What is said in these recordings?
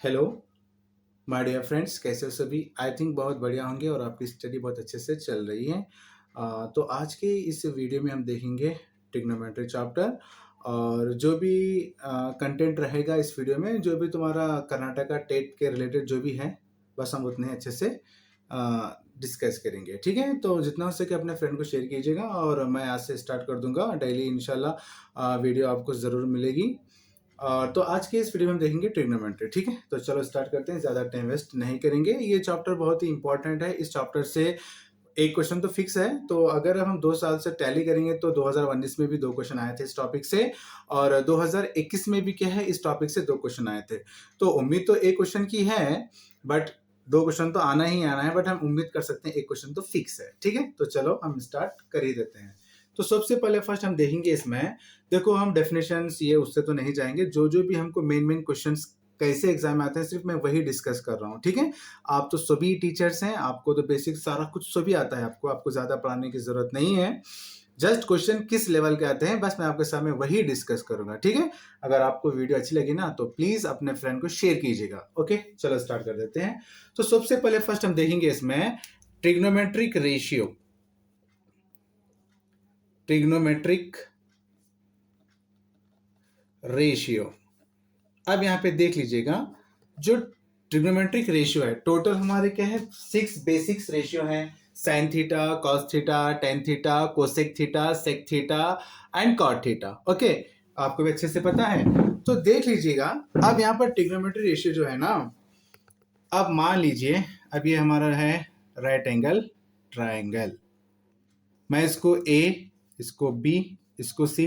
Hello my dear friends, कैसे हो सभी? आई थिंक बहुत बढ़िया होंगे और आपकी स्टडी बहुत अच्छे से चल रही है। तो आज के इस वीडियो में हम देखेंगे ट्रिग्नोमेट्री चैप्टर और जो भी कंटेंट रहेगा इस वीडियो में, जो भी तुम्हारा कर्नाटका टेट के रिलेटेड जो भी है, बस हम उतने अच्छे से डिस्कस करेंगे। ठीक है, तो जितना हो सके अपने फ्रेंड को शेयर कीजिएगा और मैं आज से स्टार्ट कर दूंगा। डेली इंशाल्लाह वीडियो आपको ज़रूर मिलेगी। तो आज के इस वीडियो में हम देखेंगे ट्रिग्नोमेट्री। ठीक है, तो चलो स्टार्ट करते हैं, ज़्यादा टाइम वेस्ट नहीं करेंगे। ये चैप्टर बहुत ही इंपॉर्टेंट है। इस चैप्टर से एक क्वेश्चन तो फिक्स है। तो अगर हम 2 साल से टैली करेंगे तो 2019 में भी 2 क्वेश्चन आए थे इस टॉपिक से और 2021 में भी क्या है, इस टॉपिक से 2 क्वेश्चन आए थे। तो उम्मीद तो एक क्वेश्चन की है, बट 2 क्वेश्चन तो आना ही आना है। बट हम उम्मीद कर सकते हैं एक क्वेश्चन तो फिक्स है। ठीक है, तो चलो हम स्टार्ट कर ही देते हैं। तो सबसे पहले फर्स्ट हम देखेंगे इसमें, देखो हम डेफिनेशंस ये उससे तो नहीं जाएंगे। जो जो भी हमको मेन क्वेश्चंस कैसे एग्जाम में आते हैं सिर्फ मैं वही डिस्कस कर रहा हूँ। ठीक है, आप तो सभी टीचर्स हैं, आपको तो बेसिक सारा कुछ सभी आता है। आपको ज्यादा पढ़ाने की जरूरत नहीं है। जस्ट क्वेश्चन किस लेवल के आते हैं बस मैं आपके सामने वही डिस्कस करूंगा। ठीक है, अगर आपको वीडियो अच्छी लगी ना तो प्लीज अपने फ्रेंड को शेयर कीजिएगा। ओके, चलो स्टार्ट कर देते हैं। तो सबसे पहले फर्स्ट हम देखेंगे इसमें ट्रिग्नोमेट्रिक रेशियो। ट्रिग्नोमेट्रिक रेशियो, अब यहां पे देख लीजिएगा, जो ट्रिग्नोमेट्रिक रेशियो है, टोटल हमारे क्या है, 6 बेसिक्स रेशियो हैं। Sine theta, cos theta, tan theta, cosec theta, sec theta and cot theta. Okay, आपको भी अच्छे से पता है। तो देख लीजिएगा, अब यहाँ पर ट्रिग्नोमेट्रिक रेशियो जो है ना, अब मान लीजिए अब ये हमारा है राइट एंगल ट्राइंगल। मैं इसको ए, इसको बी, इसको सी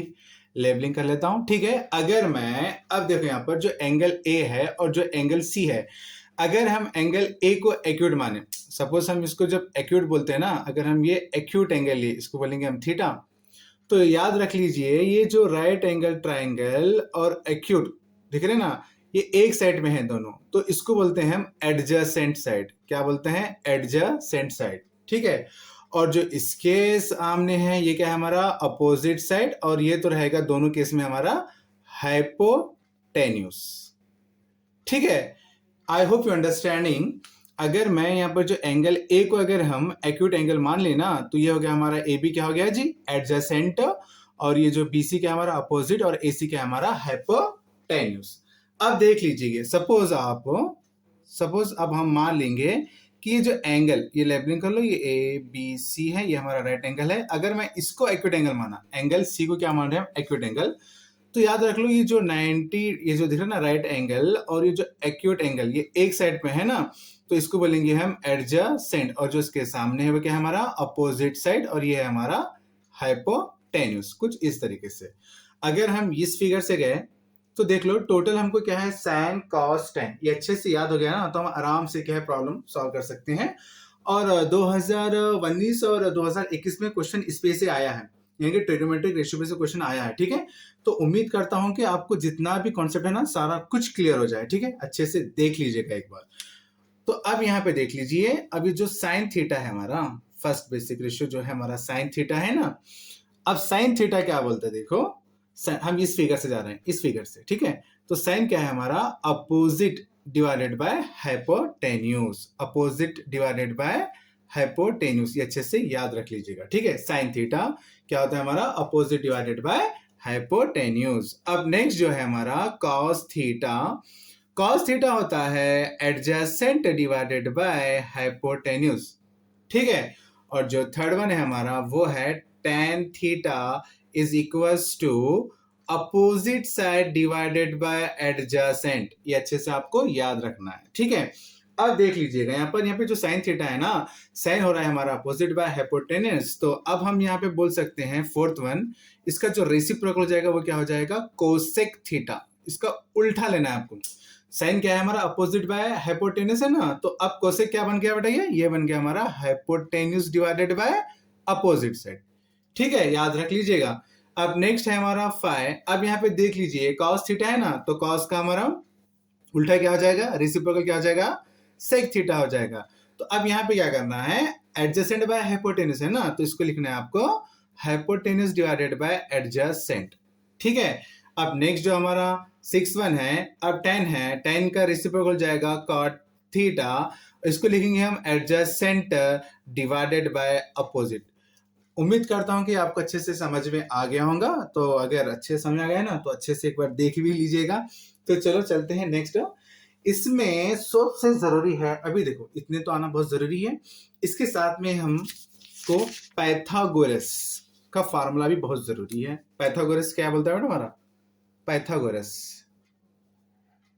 लेबलिंग कर लेता हूं। ठीक है, अगर मैं अब देखो यहां पर जो एंगल ए है और जो एंगल सी है, अगर हम एंगल ए को एक्यूट माने, सपोज हम इसको जब एक्यूट बोलते हैं ना, अगर हम ये एक्यूट एंगल लिए, इसको बोलेंगे हम थीटा। तो याद रख लीजिए, ये जो राइट एंगल ट्राइंगल और एक्यूट दिख रहे ना, ये एक साइड में है दोनों, तो इसको बोलते हैं हम एडजेसेंट साइड। क्या बोलते हैं? Adjacent side. ठीक है, और जो इसके सामने है ये क्या है, हमारा अपोजिट साइड, और ये तो रहेगा दोनों केस में हमारा हाइपोटेन्यूस। ठीक है, आई होप यू अंडरस्टैंडिंग। अगर मैं यहाँ पर जो एंगल ए को अगर हम एक्यूट एंगल मान लेना, तो ये हो गया हमारा ए बी, क्या हो गया जी, एडजेसेंट, और ये जो बी सी क्या हमारा अपोजिट, और ए सी क्या हमारा हाइपोटेन्यूस। अब देख लीजिए, सपोज अब हम मान लेंगे कि ये जो एंगल, ये लेबलिंग कर लो, ये ए बी सी है, ये हमारा राइट एंगल है। अगर मैं इसको एक्यूट एंगल माना, एंगल सी को क्या मान रहे हैं हम, एक्यूट एंगल, तो याद रख लो ये जो 90, ये जो दिख रहा है ना राइट एंगल, और ये जो एक्यूट एंगल, ये एक साइड पे है ना, तो इसको बोलेंगे हम एडजेसेंट, और जो इसके सामने है वो क्या है हमारा अपोजिट साइड, और ये है हमारा हाइपोटेन्यूस। कुछ इस तरीके से अगर हम इस फिगर से गए तो देख लो, टोटल हमको क्या है, साइन कॉस टेन, ये अच्छे से याद हो गया ना, तो हम आराम से क्या है प्रॉब्लम सॉल्व कर सकते हैं। और 2019 और 2021 में क्वेश्चन इस पे से आया है, यानी कि ट्रिग्नोमेट्रिक रेशियो पे से क्वेश्चन आया है। ठीक है, तो उम्मीद करता हूं कि आपको जितना भी कॉन्सेप्ट है ना, सारा कुछ क्लियर हो जाए। ठीक है, अच्छे से देख लीजिएगा एक बार। तो अब यहाँ पे देख लीजिए, अभी जो साइन थीटा है हमारा, फर्स्ट बेसिक रेशियो जो है हमारा साइन थीटा है ना, अब साइन थीटा क्या बोलते हैं, देखो हम इस फिगर से जा रहे हैं, इस फिगर से। ठीक है, तो साइन क्या है हमारा, opposite divided by hypotenuse, opposite divided by hypotenuse, ये अच्छे से याद रख लीजिएगा। ठीक है, साइन थीटा क्या होता है हमारा, अपोजिट डिवाइडेड बाय हाइपोटेन्यूस। अब नेक्स्ट जो है हमारा कॉस थीटा, कॉस थीटा होता है एडजेसेंट डिवाइडेड बाय हाइपोटेन्यूस। ठीक है, और जो थर्ड वन है हमारा वो है tan theta is equals to opposite side divided by adjacent. ये अच्छे से आपको याद रखना है। ठीक है, अब देख लीजिएगा यहाँ पे जो साइन थीटा है ना, साइन हो रहा है हमारा अपोजिट बाय हाइपोटेन्यूस, तो अब हम यहाँ पे बोल सकते हैं फोर्थ वन, इसका जो रेसिप्रोकल हो जाएगा वो क्या हो जाएगा, कोसेक थीटा। इसका उल्टा लेना है आपको। साइन क्या है हमारा, अपोजिट बाय हाइपोटेन्यूस है ना, तो अब कोसेक क्या बन गया बेटा, ये बन गया हमारा hypotenuse divided by opposite side. ठीक है, याद रख लीजिएगा। अब नेक्स्ट है हमारा फाई। अब यहाँ पे देख लीजिए, कॉस थीटा है ना, तो कॉस का हमारा उल्टा क्या हो जाएगा, रेसिप्रोकल क्या हो जाएगा, सेक थीटा हो जाएगा। तो अब यहाँ पे क्या करना है, एडजेसेंट बाय हाइपोटेन्यूस है ना, तो इसको लिखना है आपको हाइपोटेन्यूस डिवाइडेड बाय एडजेसेंट। ठीक है, अब नेक्स्ट जो हमारा 6 1 है, अब 10 है, 10 का रेसिप्रोकल जाएगा cot थीटा, इसको लिखेंगे हम एडजेसेंट डिवाइडेड बाय अपोजिट। उम्मीद करता हूं कि आपको अच्छे से समझ में आ गया होगा, तो अगर अच्छे समझ आ गया ना तो अच्छे से एक बार देख भी लीजिएगा। तो चलो चलते हैं नेक्स्ट। इसमें सबसे जरूरी है, अभी देखो इतने तो आना बहुत जरूरी है, इसके साथ में हमको पाइथागोरस का फार्मूला भी बहुत जरूरी है। पाइथागोरस क्या बोलता है हमारा? पाइथागोरस,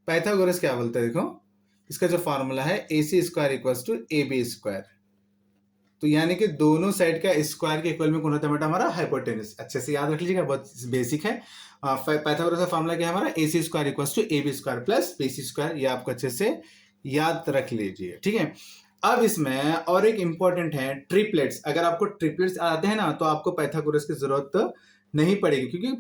पाइथागोरस क्या बोलता है? देखो इसका जो फार्मूला है AC square equals to AB square. तो यानी कि दोनों साइड का स्क्वायर के इक्वल में कौन होता है बेटा? हमारा हाइपोटेनस। अच्छे से याद रख लीजिएगा, बहुत बेसिक है। पाइथागोरस का फार्मूला क्या है हमारा? AC square equals to AB square plus BC square. ये आपको अच्छे से याद रख लीजिए, ठीक है। अब इसमें और एक इंपॉर्टेंट है ट्रिपलेट्स। अगर आपको ट्रिपलेट्स आते हैं ना तो आपको पाइथागोरस की जरूरत नहीं पड़ेगी, क्योंकि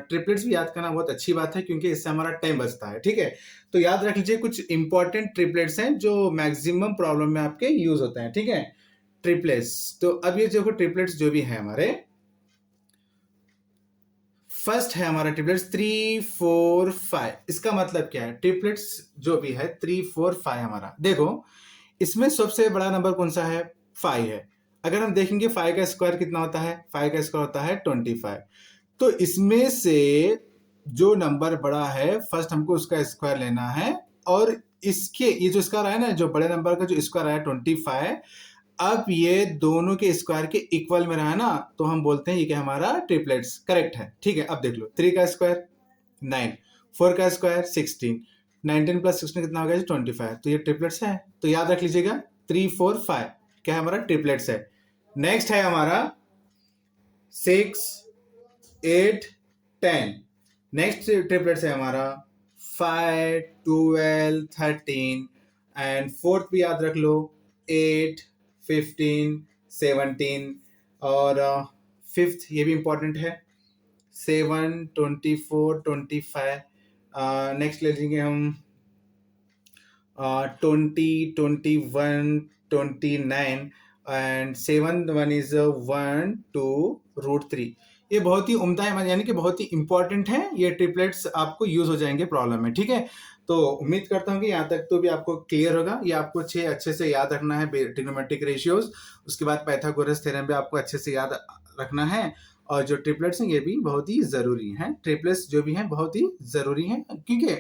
ट्रिपलेट्स भी याद करना बहुत अच्छी बात है, क्योंकि इससे हमारा टाइम बचता है, ठीक है। तो याद रख लीजिए कुछ इंपॉर्टेंट ट्रिपलेट्स हैं जो मैक्सिमम प्रॉब्लम में आपके यूज होते हैं, ठीक है। ट्रिपलेट्स, तो अब ये जो ट्रिपलेट्स जो भी है हमारे, फर्स्ट है हमारा ट्रिपलेट्स 3 4 5। इसका मतलब क्या है? ट्रिपलेट्स जो भी है 3 4 5 हमारा, देखो इसमें सबसे बड़ा नंबर कौन सा है? 5 है। अगर हम देखेंगे 5 का स्क्वायर कितना होता है? 5 का स्क्वायर होता है 25। तो इसमें से जो नंबर बड़ा है फर्स्ट हमको उसका स्क्वायर लेना है, और इसके ये जो स्क्वायर आया ना, जो बड़े नंबर का जो स्क्वायर आया 25, अब ये दोनों के स्क्वायर के इक्वल में रहा ना, तो हम बोलते हैं ये क्या हमारा ट्रिपलेट्स करेक्ट है, ठीक है। अब देख लो 3 का स्क्वायर 9, 4 का स्क्वायर 16, 19 प्लस 16 कितना हो गया? 25। तो ये ट्रिपलेट्स है। तो याद रख लीजिएगा 3 4 5 क्या है हमारा? ट्रिपलेट्स है। नेक्स्ट है हमारा 6 8 10। नेक्स्ट ट्रिपलेट्स है हमारा 5 12 13, एंड फोर्थ भी याद रख लो 8 15 17, और फिफ्थ ये भी इंपॉर्टेंट है 7 24 25। नेक्स्ट ले लेंगे हम 20 21 29, एंड 7th वन इज 1 2 √3। ये बहुत ही उम्दा है, यानी कि बहुत ही इंपॉर्टेंट है। ये ट्रिपलेट्स आपको यूज हो जाएंगे प्रॉब्लम में, ठीक है। तो उम्मीद करता हूँ कि यहाँ तक तो भी आपको क्लियर होगा। ये आपको 6 अच्छे से याद रखना है, ट्रिग्नोमेट्रिक रेशियोज। उसके बाद पाइथागोरस थ्योरम भी आपको अच्छे से याद रखना है, और जो ट्रिपलेट्स हैं ये भी बहुत ही जरूरी हैं। ट्रिपलेट्स जो भी हैं बहुत ही जरूरी हैं, क्योंकि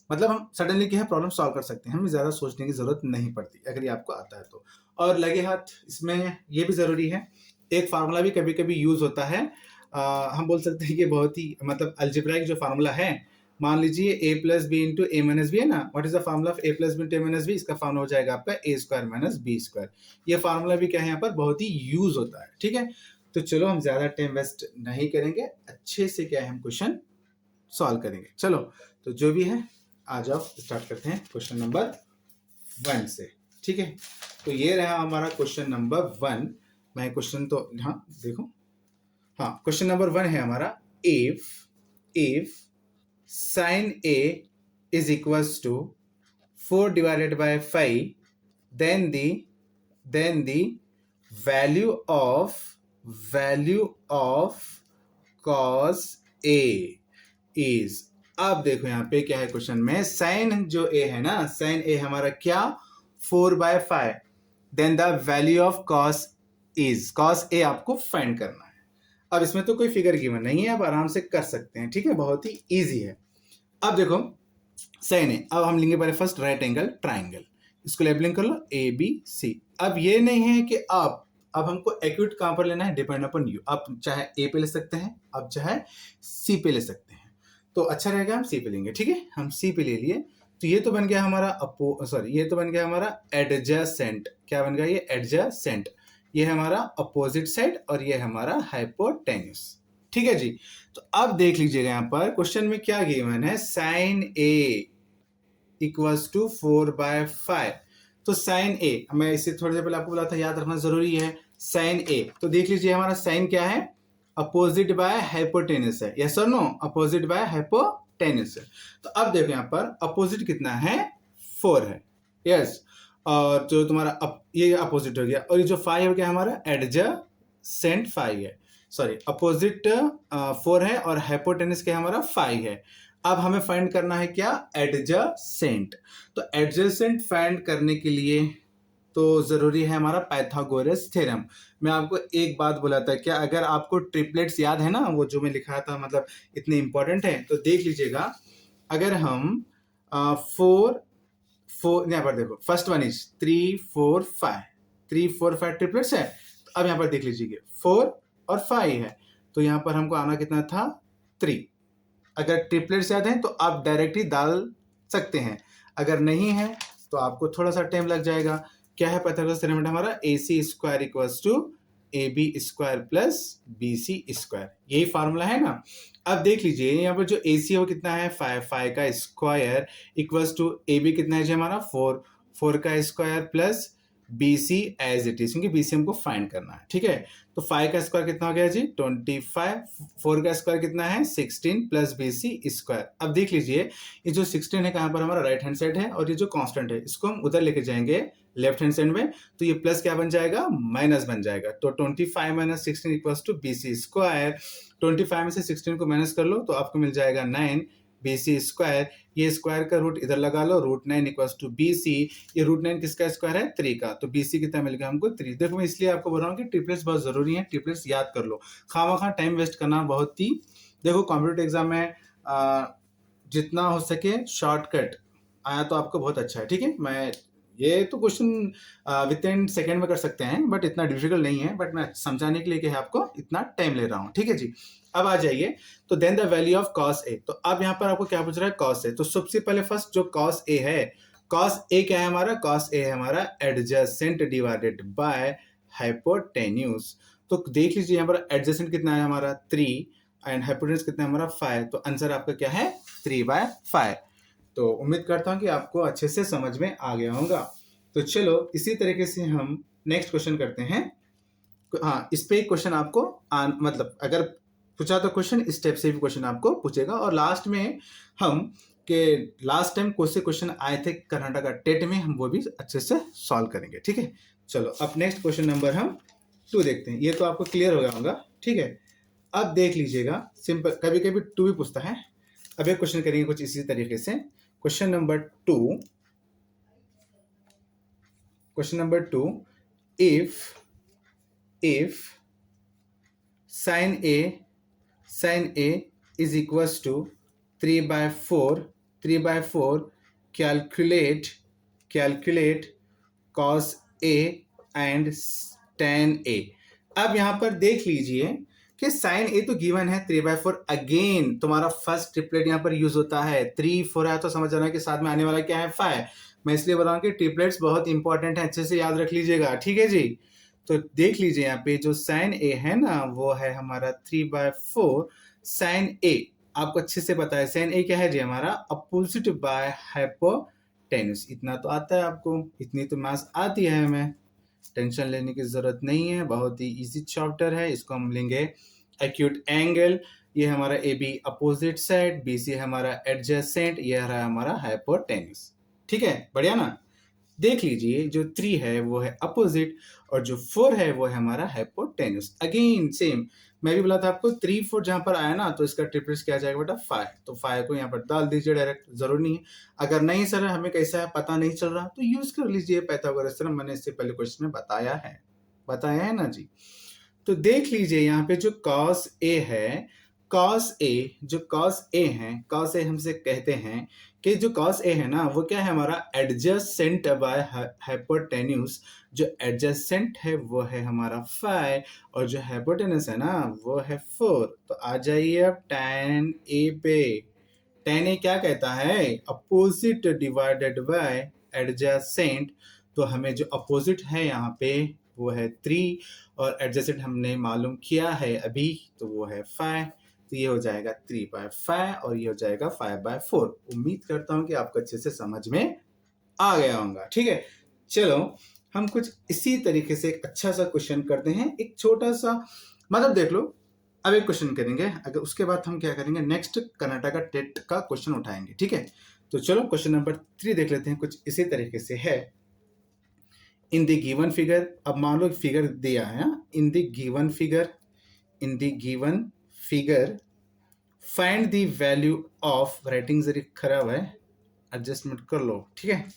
मतलब हम सडनली क्या है प्रॉब्लम सॉल्व कर सकते हैं, हमें ज़्यादा सोचने की ज़रूरत नहीं पड़ती अगर ये आपको आता है तो। और लगे हाथ इसमें ये भी ज़रूरी है, एक फार्मूला भी कभी कभी यूज़ होता है। हम बोल सकते हैं कि बहुत ही मतलब अलजेब्राइक जो फार्मूला है, मान लीजिए a plus B into A minus B है ना। What is the formula of a plus B into A minus B? इसका फार्मूला हो जाएगा आपका a square minus B square. ये फार्मूला भी क्या है यहाँ पर बहुत ही यूज होता है, ठीक है। तो चलो हम ज़्यादा टाइम वेस्ट नहीं करेंगे, अच्छे से क्या है हम क्वेश्चन सॉल्व करेंगे। चलो तो जो भी है आ जाओ स्टार्ट करते हैं क्वेश्चन नंबर 1 से, ठीक है। तो ये रहा हमारा क्वेश्चन नंबर 1। मैं क्वेश्चन तो हाँ देखो, हाँ क्वेश्चन नंबर 1 है हमारा, if sin A is equals to 4 divided by 5, then the value of cos A is। अब देखो यहाँ पे क्या है क्वेश्चन में, साइन जो ए है ना, साइन ए हमारा क्या 4/5, then the value of cos is, cos A आपको फाइंड करना है। अब इसमें तो कोई फिगर गिवन नहीं है, आप आराम से कर सकते हैं, ठीक है, बहुत ही इजी है। अब देखो साइन ए, अब हम लेंगे पहले फर्स्ट राइट एंगल ट्राइंगल, इसको लेबलिंग कर लो ABC। अब ये नहीं है कि अब हमको एक्यूट कहां पर लेना है, डिपेंड अपॉन यू। आप चाहे ए पे ले सकते हैं, आप चाहे सी पे ले सकते हैं, तो अच्छा रहेगा हम सी पे लेंगे, ठीक है। हम सी पे ले लिए, तो ये तो बन गया हमारा ये तो बन गया हमारा एडजेसेंट। क्या बन गया ये? एडजेसेंट। ये है हमारा अपोजिट साइड, और ये है हमारा हाइपोटेन्यूस, ठीक है जी। तो अब देख लीजिएगा यहाँ पर क्वेश्चन में क्या गिवन है, साइन ए इक्वल्स टू 4/5। तो साइन ए, मैं इससे थोड़ी देर पहले आपको बोला था याद रखना जरूरी है, साइन ए। तो देख लीजिए हमारा साइन क्या है, अपोजिट बाय हाइपोटेन्यूस है, यस और नो? अपोजिट बाय हाइपोटेन्यूस है। तो अब देखो यहाँ पर अपोजिट कितना है, 4 है, यस। और जो तुम्हारा ये अपोजिट हो गया, और ये जो 5 हो गया हमारा एडजेसेंट 5 है। सॉरी अपोजिट 4 है और हाइपोटेनस क्या है हमारा 5 है। अब हमें फाइंड करना है क्या, एडजेसेंट। तो एडजेसेंट फाइंड करने के लिए तो जरूरी है हमारा पाइथागोरस थ्योरम। मैं आपको एक बात बोला था, क्या अगर आपको ट्रिपलेट्स याद है ना, वो जो मैं लिखा था, मतलब इतने इंपॉर्टेंट है, तो देख लीजिएगा। अगर हम 4 यहाँ पर देखो, फर्स्ट वन इज 3 4 5, 3 4 5 ट्रिपलेट्स है। तो अब यहाँ पर देख लीजिए 4 और 5 है, तो यहाँ पर हमको आना कितना था, 3। अगर ट्रिपलेट्स याद हैं तो आप डायरेक्टली डाल सकते हैं, अगर नहीं है तो आपको थोड़ा सा टाइम लग जाएगा। क्या है पाइथागोरस थ्योरम हमारा, AC square equals to AB square plus BC square, यही फार्मूला है ना। अब देख लीजिए यहाँ पर जो AC है वो कितना है, 5 का स्क्वायर इक्वल्स टू AB कितना है जी हमारा, 4 का square plus BC as it is, क्योंकि BC हमको फाइंड करना है, ठीक है। तो 5 का स्क्वायर कितना हो गया जी 25, 4 का स्क्वायर कितना है 16 प्लस BC स्क्वायर। अब देख लीजिए ये जो 16 है कहाँ पर हमारा, राइट हैंड साइड है, और ये जो कांस्टेंट है इसको हम उधर लेके जाएंगे लेफ्ट हैंड साइड में, तो ये प्लस क्या बन जाएगा, माइनस बन जाएगा। तो 25 minus 16 equals to BC square. 25 में से 16 को माइनस कर लो तो आपको मिल जाएगा 9 BC स्क्वायर। ये स्क्वायर का रूट इधर लगा लो, √9 इक्वल्स टू BC। ये √9 किसका स्क्वायर है, 3 का, तो BC कितना मिल गया हमको 3। देखो मैं इसलिए आपको बोल रहा हूँ कि ट्रिपलेट्स बहुत जरूरी है, ट्रिपलेट्स याद कर लो, खामा टाइम वेस्ट करना बहुत ही। देखो कॉम्पिटेटिव एग्जाम में जितना हो सके शॉर्टकट आया तो आपको बहुत अच्छा है, ठीक है। मैं ये तो क्वेश्चन विद इन सेकेंड में कर सकते हैं, बट इतना डिफिकल्ट नहीं है, बट मैं समझाने के लिए कि आपको इतना टाइम ले रहा हूँ, ठीक है जी। अब आ जाइए, तो then the value of cos A। तो अब यहाँ पर आपको क्या पूछ रहा है, cos A। तो सबसे पहले फर्स्ट जो cos A है, cos A क्या है हमारा, cos A है हमारा एडजेसेंट डिवाइडेड बाय हाइपोटेन्यूज। तो देख लीजिए यहाँ पर एडजेसेंट कितना है हमारा 3 एंड हाइपोटेन्यूज कितना है हमारा 5, तो आंसर आपका क्या है 3/5। तो उम्मीद करता हूँ कि आपको अच्छे से समझ में आ गया होगा। तो चलो इसी तरीके से हम नेक्स्ट क्वेश्चन करते हैं। हाँ, इस पे एक क्वेश्चन आपको मतलब अगर पूछा तो क्वेश्चन इस टाइप से भी क्वेश्चन आपको पूछेगा, और लास्ट में हम के लास्ट टाइम कौन से क्वेश्चन आए थे कर्नाटका टेट में, हम वो भी अच्छे से सॉल्व करेंगे, ठीक है। चलो अब नेक्स्ट क्वेश्चन नंबर हम 2 देखते हैं। ये तो आपको क्लियर हो गया होगा, ठीक है। अब देख लीजिएगा, सिंपल, कभी कभी 2 भी पूछता है। अब एक क्वेश्चन करेंगे कुछ इसी तरीके से। Question number 2, if sin A is equals to 3/4, calculate cos A and tan A। अब यहां पर देख लीजिए कि साइन ए तो गिवन है 3/4, अगेन तुम्हारा फर्स्ट ट्रिपलेट यहाँ पर यूज होता है। 3 4 है तो समझ जाना कि साथ में आने वाला क्या है 5। मैं इसलिए बोल रहा हूँ कि ट्रिपलेट्स बहुत इंपॉर्टेंट है, अच्छे से याद रख लीजिएगा, ठीक है जी। तो देख लीजिए यहाँ पे जो साइन ए है ना, वो है हमारा 3/4 साइन ए। आपको अच्छे से पता है साइन ए क्या है जी हमारा, अपोजिट बाय हाइपोटेन्यूस। इतना तो आता है आपको, इतनी तो मैथ्स आती है हमें, टेंशन लेने की जरूरत नहीं है, बहुत ही इजी चैप्टर है। इसको हम लेंगे एक्यूट एंगल, ये हमारा A B opposite side, B C हमारा एडजेसेंट, ये रहा हमारा हाइपोटेन्यूस, ठीक है, बढ़िया ना। देख लीजिए जो 3 है वो है अपोजिट, और जो 4 है वो है हमारा हाइपोटेन्यूस। अगेन सेम, मैं भी बोला था आपको 3 4 जहां पर आया ना, तो इसका ट्रिपलेट्स क्या आ जाएगा बेटा 5। तो 5 को यहाँ पर डाल दीजिए डायरेक्ट, जरूर नहीं है। अगर नहीं सर हमें कैसा है पता नहीं चल रहा, तो यूज कर लीजिए पाइथागोरस थ्योरम, मैंने इससे पहले क्वेश्चन में बताया है ना जी। तो देख लीजिए यहाँ पे जो cos A है, cos A है, cos A हमसे कहते हैं कि जो cos A है ना वो क्या है हमारा एडजेसेंट बाय हाइपोटेन्यूस। जो एडजेसेंट है वो है हमारा 5, और जो हाइपोटेन्यूस है ना वो है 4। तो आ जाइए अब tan A पे। tan A क्या कहता है, अपोजिट डिवाइडेड बाय एडजेसेंट। तो हमें जो अपोजिट है यहाँ पे वो है 3, और एडजेसेंट हमने मालूम किया है अभी, तो वो है 5। तो ये हो जाएगा 3/5 और ये हो जाएगा 5/4। उम्मीद करता हूं कि आपको अच्छे से समझ में आ गया होगा, ठीक है। चलो हम कुछ इसी तरीके से एक अच्छा सा क्वेश्चन करते हैं, एक छोटा सा, मतलब देख लो। अब एक क्वेश्चन करेंगे, अगर उसके बाद हम क्या करेंगे, नेक्स्ट कर्नाटका टेट का क्वेश्चन उठाएंगे, ठीक है। तो चलो क्वेश्चन नंबर 3 देख लेते हैं, कुछ इसी तरीके से है। इन द गिवन फिगर, अब मान लो फिगर दिया है, in the given figure in the given figure find the value of, writing जरी खराब है, एडजस्टमेंट कर लो, ठीक है।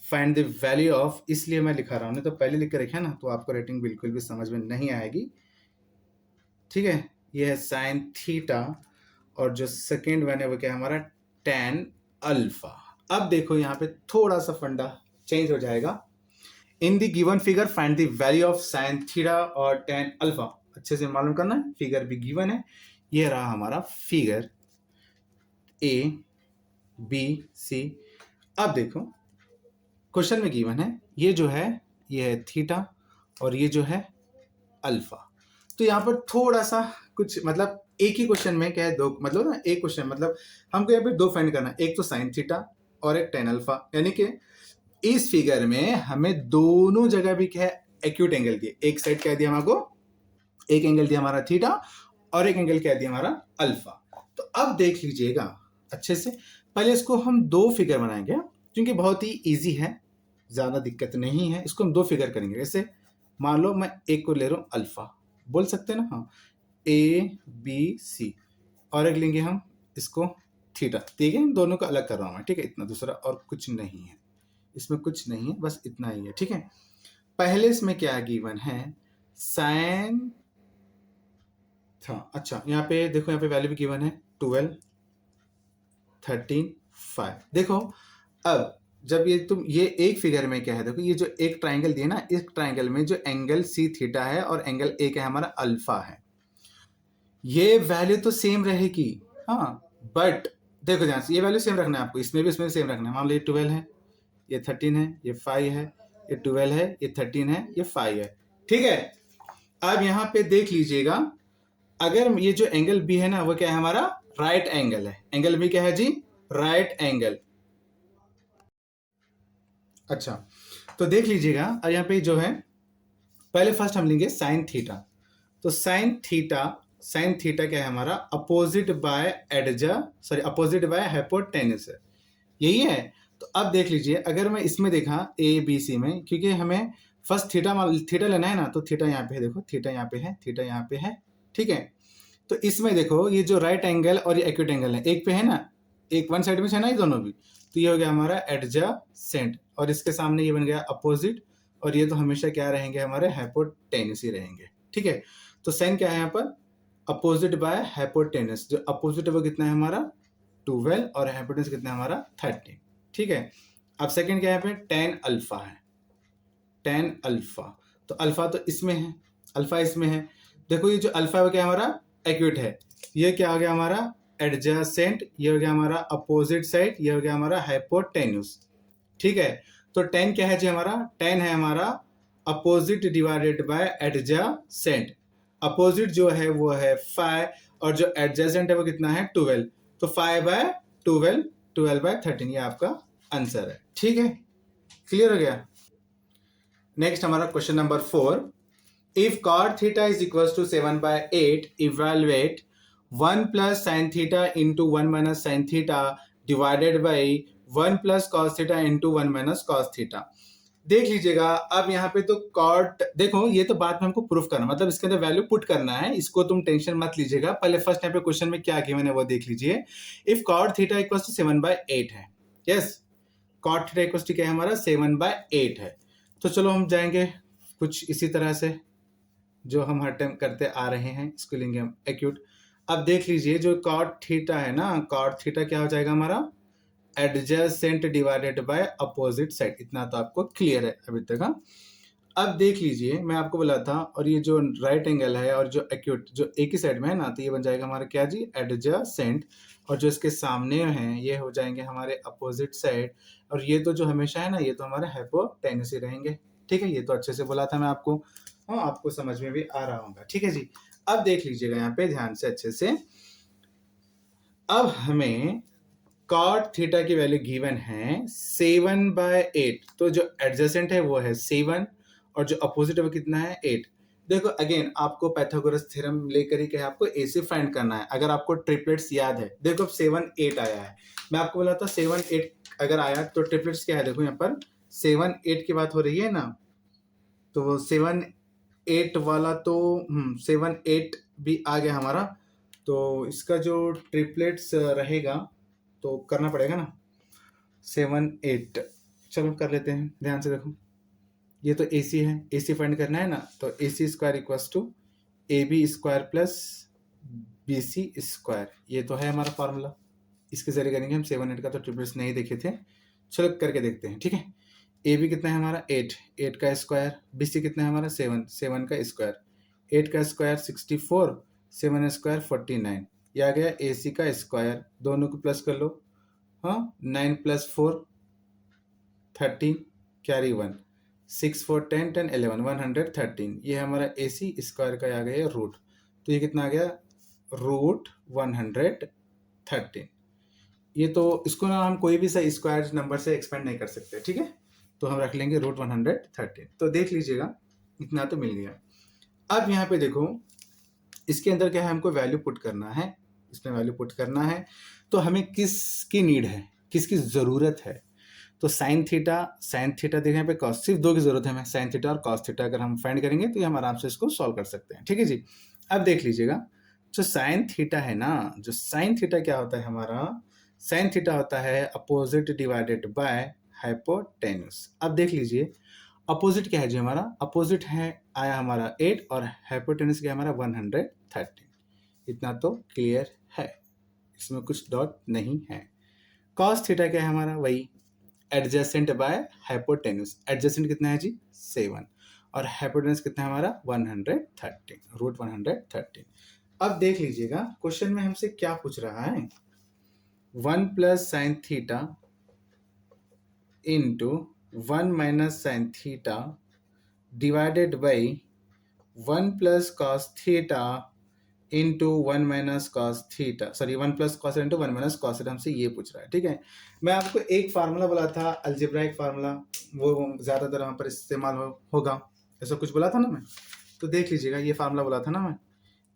फाइंड द वैल्यू ऑफ, इसलिए मैं लिखा रहा हूँ, नहीं तो पहले लिख के रखा ना तो आपको राइटिंग बिल्कुल भी समझ में नहीं आएगी, ठीक है। ये है साइन थीटा, और जो सेकेंड वन है वो क्या है हमारा tan अल्फा। अब देखो यहाँ पे थोड़ा सा फंडा चेंज हो जाएगा। इन the given figure find the value of sine theta और tan अल्फा, अच्छे से मालूम करना है। फिगर भी गिवन है, ये रहा हमारा फिगर ए बी सी। अब देखो क्वेश्चन में गिवन है, ये जो है ये है थीटा और ये जो है अल्फा। तो यहाँ पर थोड़ा सा कुछ मतलब एक ही क्वेश्चन में क्या है, दो मतलब ना, एक क्वेश्चन मतलब हमको यहाँ पे दो फाइंड करना है, एक तो साइन थीटा और एक tan अल्फा। यानी कि इस फिगर में हमें दोनों जगह भी क्या है एक्यूट एंगल दिए, एक साइड क्या दिया हमको, एक एंगल दिया हमारा थीटा और एक एंगल क्या दिया हमारा अल्फा। तो अब देख लीजिएगा अच्छे से, पहले इसको हम दो फिगर बनाएंगे क्योंकि बहुत ही इजी है, ज्यादा दिक्कत नहीं है। इसको हम दो फिगर करेंगे। जैसे मान लो मैं एक को ले रहा हूँ अल्फा, बोल सकते हैं ना, हाँ ए बी सी, और एक लेंगे हम इसको थीटा, ठीक है। इन दोनों को अलग कर रहा हूँ मैं, ठीक है, इतना, दूसरा और कुछ नहीं है, इसमें कुछ नहीं है, बस इतना ही है, ठीक है। पहले इसमें क्या गिवन है, साइन था, अच्छा यहाँ पे देखो, यहाँ पे वैल्यू भी गिवन है 12 13 5। देखो अब जब ये तुम ये एक फिगर में क्या है, देखो ये जो एक ट्राइंगल दिया ना, इस ट्राइंगल में जो एंगल सी थीटा है और एंगल ए क्या है हमारा अल्फा है, ये वैल्यू तो सेम रहेगी, हाँ, बट देखो ध्यान से, ये वैल्यू सेम रखना है आपको, इसमें भी सेम रखना है। मान लो ये 12 है, ये 13 है, ये 5 है, ये 12 है, ये 13 है, ये 5 है, ठीक है। अब यहाँ पे देख लीजिएगा, अगर ये जो एंगल बी है ना वो क्या है हमारा राइट एंगल है, एंगल बी क्या है जी, राइट एंगल। अच्छा तो देख लीजिएगा, अब यहाँ पे जो है पहले फर्स्ट हम लेंगे साइन थीटा। तो साइन थीटा क्या है हमारा, अपोजिट बाय एडजा, सॉरी अपोजिट बाय हाइपोटेन्यूस है, यही है। तो अब देख लीजिए, अगर मैं इसमें देखा ए बी सी में, क्योंकि हमें फर्स्ट थीटा लेना है ना, तो थीटा यहाँ पे है, देखो थीटा यहाँ पे है, थीटा यहाँ पे है, ठीक है। तो इसमें देखो ये जो राइट एंगल और ये एक्यूट एंगल है, एक पे है ना, एक वन साइड में है ना, ये दोनों भी, तो ये हो गया हमारा एडजासेंट, और इसके सामने ये बन गया अपोजिट, और ये तो हमेशा क्या रहेंगे हमारे हाइपोटेन्यूस ही रहेंगे, ठीक है। तो साइन क्या है यहाँ पर, अपोजिट बाय हाइपोटेन्यूस, जो अपोजिट है वो कितना है हमारा 12 और हाइपोटेन्यूस कितना है हमारा 13, ठीक है। अब सेकंड क्या है यहाँ पे tan अल्फा है, tan अल्फा, तो अल्फा तो इसमें है, अल्फा इसमें है। देखो ये जो अल्फा है वो क्या हमारा एक्यूट है, ये क्या हो गया हमारा एडजेसेंट, ये हो गया हमारा अपोजिट साइड, ये हो गया हमारा हाइपोटेन्यूस, ठीक है। तो tan क्या है जी हमारा, tan है हमारा opposite divided by adjacent, opposite जो है वो है 5 और जो एडजेसेंट है वो कितना है 12, तो 5 बाय 12, 12 बाय 13, ये आपका आंसर है, ठीक है। क्लियर हो गया। नेक्स्ट हमारा question number 4, if cot theta is equal to 7/8, evaluate 1 plus sine theta into 1 minus sine theta divided by 1 plus cos theta into 1 minus cos theta. देख लीजिएगा, अब यहाँ पे तो कॉट, देखो ये तो बात में हमको प्रूफ करना, मतलब इसके अंदर वैल्यू पुट करना है, इसको तुम टेंशन मत लीजिएगा। पहले फर्स्ट यहाँ पे क्वेश्चन में क्या गिवन है वो देख लीजिए। If cot theta equal to 7/8 है, yes, cot theta equal to क्या है हमारा 7/8 है। तो चलो हम जाएंगे कुछ इसी तरह से जो हम हर टाइम करते आ रहे हैं, इसको लेंगे हम एक्यूट। अब देख लीजिए जो कॉट थीटा है ना, कॉट थीटा क्या हो जाएगा हमारा adjacent divided by opposite side, इतना तो आपको क्लियर है अभी तक, हाँ। अब देख लीजिए मैं आपको बोला था, और ये जो राइट एंगल है और जो एक्यूट जो एक ही साइड में है ना, तो ये बन जाएगा हमारा क्या जी एडजेसेंट, और जो इसके सामने हैं ये हो जाएंगे हमारे अपोजिट साइड, और ये तो जो हमेशा है ना ये तो हमारे हाइपोटेन्यूस ही रहेंगे, ठीक है। ये तो अच्छे से बोला था मैं आपको, हाँ आपको समझ में भी आ रहा होगा, ठीक है जी। अब देख लीजिएगा यहाँ पे ध्यान से अच्छे से, अब हमें कॉट थीटा की वैल्यू गिवन है 7/8, तो जो एडजेसेंट है वो है 7 और जो अपोजिट है वो कितना है 8। देखो अगेन आपको पाइथागोरस थ्योरम लेकर ही क्या है आपको एसी फाइंड करना है। अगर आपको ट्रिपलेट्स याद है, देखो 7 8 आया है, मैं आपको बोला था 7 8 अगर आया तो ट्रिपलेट्स क्या है, देखो यहाँ पर 7 8 की बात हो रही है ना, तो वो 7 8 वाला तो 7 8 भी आ गया हमारा। तो इसका जो ट्रिपलेट्स रहेगा तो करना पड़ेगा ना 7 8। चलो कर लेते हैं, ध्यान से देखो। ये तो ए सी है, ए सी फाइंड करना है ना, तो A C square equals to A B square plus B C square, ये तो है हमारा फॉर्मूला। इसके जरिए करेंगे हम 7 8 का तो ट्रिपलेट्स नहीं देखे थे, चलो करके देखते हैं। ठीक है, ए बी कितना है हमारा 8, 8 का स्क्वायर, बी सी कितना है हमारा 7, 7 का स्क्वायर, 8 का स्क्वायर 64, 7 स्क्वायर 49, ये आ गया ए सी का स्क्वायर, दोनों को प्लस कर लो। हाँ, 9 प्लस 4 13, कैरी 1, 6 4 10 10 11 113, ये हमारा ए सी स्क्वायर का आ गया रूट, तो ये कितना आ गया रूट 113। ये तो इसको ना हम कोई भी सा स्क्वायर नंबर से एक्सपेंड नहीं कर सकते, ठीक है, तो हम रख लेंगे रूट 113। तो देख लीजिएगा इतना तो मिल गया। अब यहाँ पे देखो इसके अंदर क्या है, हमको वैल्यू पुट करना है, इसमें वैल्यू पुट करना है, तो हमें किसकी नीड है, किसकी ज़रूरत है, तो साइन थीटा देखें यहाँ पे कॉस, सिर्फ दो की जरूरत है हमें, साइन थीटा और कॉस थीटा अगर हम फाइंड करेंगे तो ये हम आराम से इसको सॉल्व कर सकते हैं। ठीक है जी, अब देख लीजिएगा जो साइन थीटा है ना, जो साइन थीटा क्या होता है हमारा, साइन थीटा होता है अपोजिट डिवाइडेड बाय हाइपोटेन्यूस। अब देख लीजिए अपोजिट क्या है जी, हमारा अपोजिट है आया हमारा 8 और हाइपोटेन्यूस क्या है हमारा 113, इतना तो क्लियर है, इसमें कुछ डॉट नहीं है। कॉस थीटा क्या है हमारा, वही एडजेसेंट बाय हाइपोटेन्यूस, एडजेसेंट कितना है जी 7 और हाइपोटेन्यूस कितना है हमारा 113, रूट 113। अब देख लीजिएगा क्वेश्चन में हमसे क्या पूछ रहा है, 1 plus sine theta into 1 minus sine theta divided by 1 plus cos theta into 1 minus cos theta, sorry 1 plus cos into 1 minus cos theta, हमसे ये पूछ रहा है। ठीक है, मैं आपको एक फार्मूला बोला था अलजेब्राइक फार्मूला, वो ज़्यादातर वहाँ पर इस्तेमाल होगा, ऐसा कुछ बोला था ना मैं, तो देख लीजिएगा ये फार्मूला बोला था ना मैं,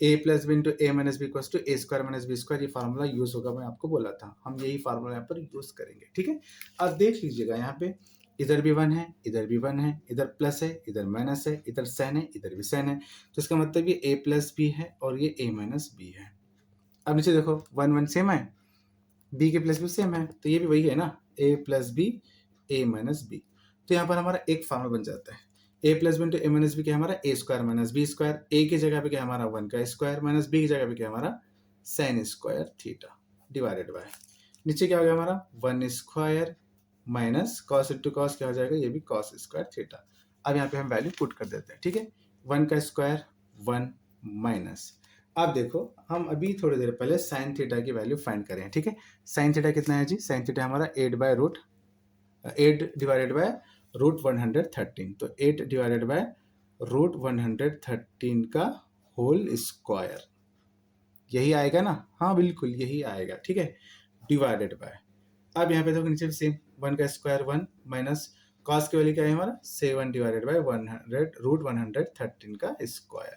A plus B into A minus B equals to A square minus B square, ये फार्मूला यूज होगा, मैं आपको बोला था, हम यही फार्मूला यहाँ पर यूज करेंगे। ठीक है, अब देख लीजिएगा यहाँ पे इधर भी 1 है, इधर भी 1 है, इधर प्लस है, इधर माइनस है, इधर साइन है, इधर भी साइन है, तो इसका मतलब ये a प्लस बी है और ये a माइनस बी है। अब नीचे देखो 1 1 सेम है, b के प्लस भी सेम है, तो ये भी वही है ना, a plus B a minus B, तो यहाँ पर हमारा एक फार्मूला बन जाता है, a plus B into A minus B क्या हमारा a square minus B square, a की जगह पे क्या हमारा 1 का स्क्वायर माइनस b की जगह पे क्या हमारा sine square theta divided by, नीचे क्या हो गया हमारा 1 square minus cos into cos क्या हो जाएगा, ये भी कॉस स्क्वायर थीटा। अब यहाँ पे हम वैल्यू पुट कर देते हैं। ठीक है, 1 का स्क्वायर 1 माइनस, अब देखो हम अभी थोड़ी देर पहले साइन थीटा की वैल्यू फाइंड करें। ठीक है, साइन थीटा कितना है जी, साइन थीटा हमारा 8 by root 8 divided by root 113, तो 8 डिवाइडेड बाय रूट 113 का होल स्क्वायर, यही आएगा ना, हाँ बिल्कुल यही आएगा। ठीक है, डिवाइडेड बाय, अब यहाँ पे देखो नीचे सेम 1 का स्क्वायर 1 माइनस कॉस की वैल्यू क्या है हमारा 7 डिवाइडेड बाय 100 रूट 113 का स्क्वायर।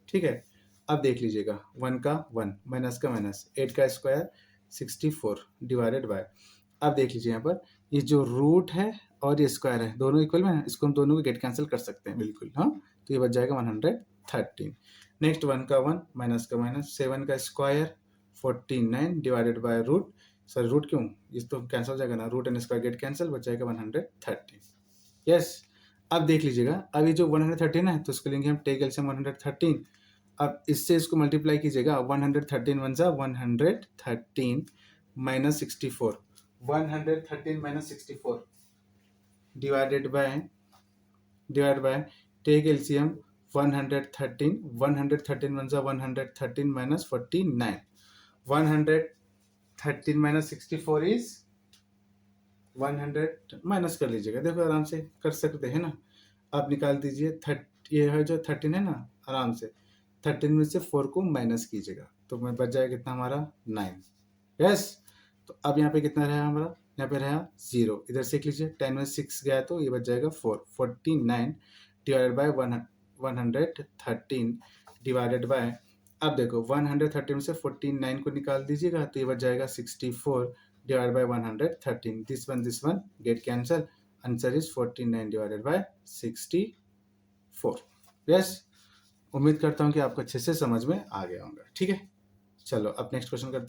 ठीक है, अब देख लीजिएगा 1 का 1 माइनस का माइनस 8 का स्क्वायर 64 डिवाइडेड बाय, अब देख लीजिए यहाँ पर ये जो रूट है और ये स्क्वायर है दोनों इक्वल में है, इसको हम दोनों को गेट कैंसिल कर सकते हैं बिल्कुल, हाँ, तो ये बच जाएगा 113। नेक्स्ट 1 का 1 माइनस का माइनस 7 का square 49 divided by root, sorry root क्यों, इस तो कैंसिल हो जाएगा ना, root and square get cancel, बच जाएगा 113। यस, अब देख लीजिएगा अब ये जो 113 है तो इसको लेंगे हम टेक एलसीएम 113, अब इससे इसको मल्टीप्लाई कीजिएगा 113 वन जा 113 minus 64, 113 minus 64 divide by take LCM 113 one जा 113 माइनस 49, 113 माइनस 64 इज 100, माइनस कर लीजिएगा, देखो आराम से कर सकते हैं ना, आप निकाल दीजिए ये है जो 13 है ना, आराम से 13 में से 4 को माइनस कीजिएगा तो मैं बच जाएगा कितना हमारा 9। यस, तो अब यहाँ पे कितना रहा हमारा, यहाँ पे रहा 0, इधर सीख लीजिए 10 में 6 गया तो ये बच जाएगा 4, 49 डिवाइडेड बाय 113 डिवाइडेड बाय, अब देखो 113 में से 49 को निकाल दीजिएगा तो ये बच जाएगा 64 divided by 113, this one get cancel, answer is 49 divided by 64। yes, उम्मीद करता हूँ कि आपको अच्छे से समझ में आ गया होगा। ठीक है, चलो अब नेक्स्ट क्वेश्चन करते हैं।